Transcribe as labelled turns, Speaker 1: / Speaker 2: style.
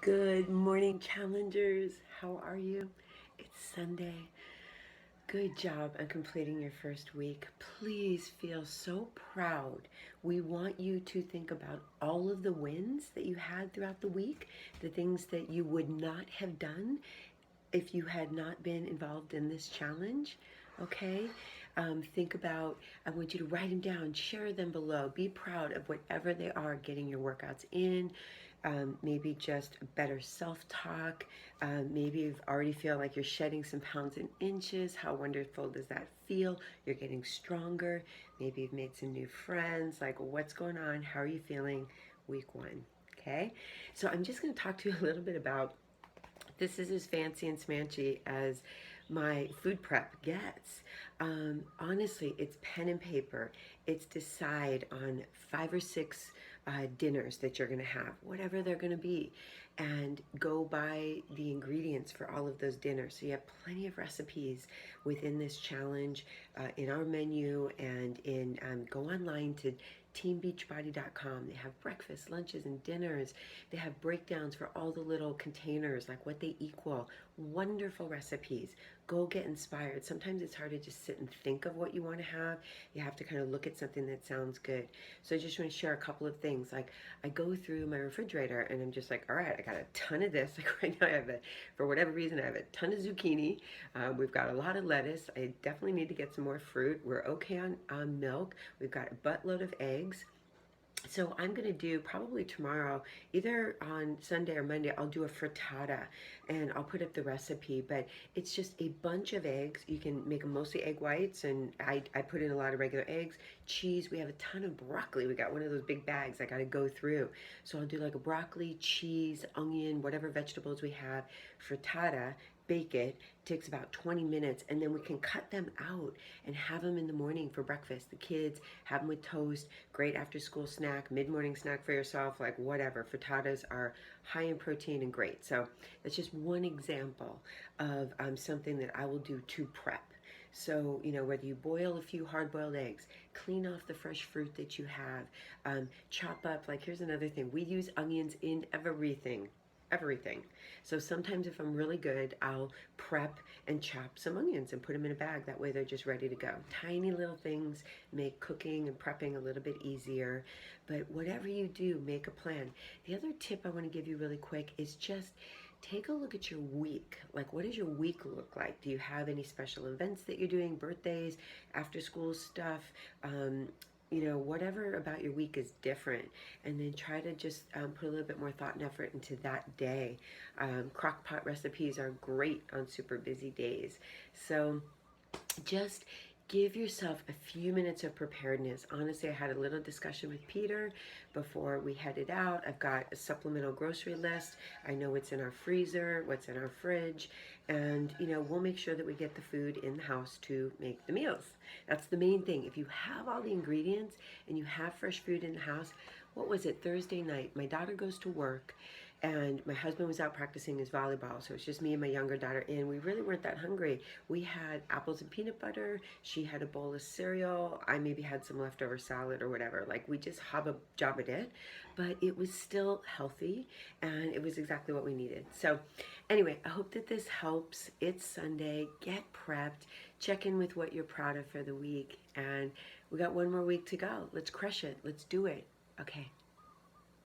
Speaker 1: Good morning, challengers. How are you? It's Sunday. Good job on completing your first week. Please feel so proud. We want you to think about all of the wins that you had throughout the week, the things that you would not have done if you had not been involved in this challenge. Okay? Think about, I want you to write them down, share them below. Be proud of whatever they are, getting your workouts in. Maybe just better self-talk. Maybe you already feel like you're shedding some pounds and inches. How wonderful does that feel? You're getting stronger. Maybe you've made some new friends. Like, what's going on? How are you feeling week one? Okay, so I'm just going to talk to you a little bit about this is as fancy and smanchy as my food prep gets. Honestly, it's pen and paper. It's decide on 5 or 6 dinners that you're going to have, whatever they're going to be, and go buy the ingredients for all of those dinners. So you have plenty of recipes within this challenge in our menu, and go online to teambeachbody.com. They have breakfast, lunches, and dinners. They have breakdowns for all the little containers, like what they equal. Wonderful recipes. Go get inspired. Sometimes it's hard to just sit and think of what you want to have. You have to kind of look at something that sounds good. So I just want to share a couple of things. Like, I go through my refrigerator and I'm just like, all right, I got a ton of this. Like right now for whatever reason, I have a ton of zucchini. We've got a lot of lettuce. I definitely need to get some more fruit. We're okay on milk. We've got a buttload of eggs. So I'm going to do probably tomorrow, either on Sunday or Monday, I'll do a frittata and I'll put up the recipe. But it's just a bunch of eggs. You can make them mostly egg whites, and I put in a lot of regular eggs, cheese. We have a ton of broccoli. We got one of those big bags I got to go through. So I'll do like a broccoli, cheese, onion, whatever vegetables we have, frittata, bake it. Takes about 20 minutes, and then we can cut them out and have them in the morning for breakfast. The kids have them with toast. Great after school snack, mid-morning snack for yourself, like whatever. Frittatas are high in protein and great. So that's just one example of something that I will do to prep. So, whether you boil a few hard-boiled eggs, clean off the fresh fruit that you have, chop up, like here's another thing. We use onions in everything. So sometimes if I'm really good, I'll prep and chop some onions and put them in a bag. That way they're just ready to go. Tiny little things make cooking and prepping a little bit easier. But whatever you do, make a plan. The other tip I want to give you really quick is just take a look at your week. Like, what does your week look like? Do you have any special events that you're doing, birthdays, after school stuff? Whatever about your week is different, and then try to just put a little bit more thought and effort into that day. Crock pot recipes are great on super busy days. So just give yourself a few minutes of preparedness. Honestly, I had a little discussion with Peter before we headed out. I've got a supplemental grocery list. I know what's in our freezer, what's in our fridge, and we'll make sure that we get the food in the house to make the meals. That's the main thing. If you have all the ingredients and you have fresh food in the house, what was it, Thursday night, my daughter goes to work and my husband was out practicing his volleyball, so it's just me and my younger daughter, and we really weren't that hungry. We had apples and peanut butter. She had a bowl of cereal. I maybe had some leftover salad or whatever. Like, we just jabba it, but it was still healthy, and it was exactly what we needed. So anyway, I hope that this helps. It's Sunday. Get prepped. Check in with what you're proud of for the week, and we got one more week to go. Let's crush it. Let's do it. Okay.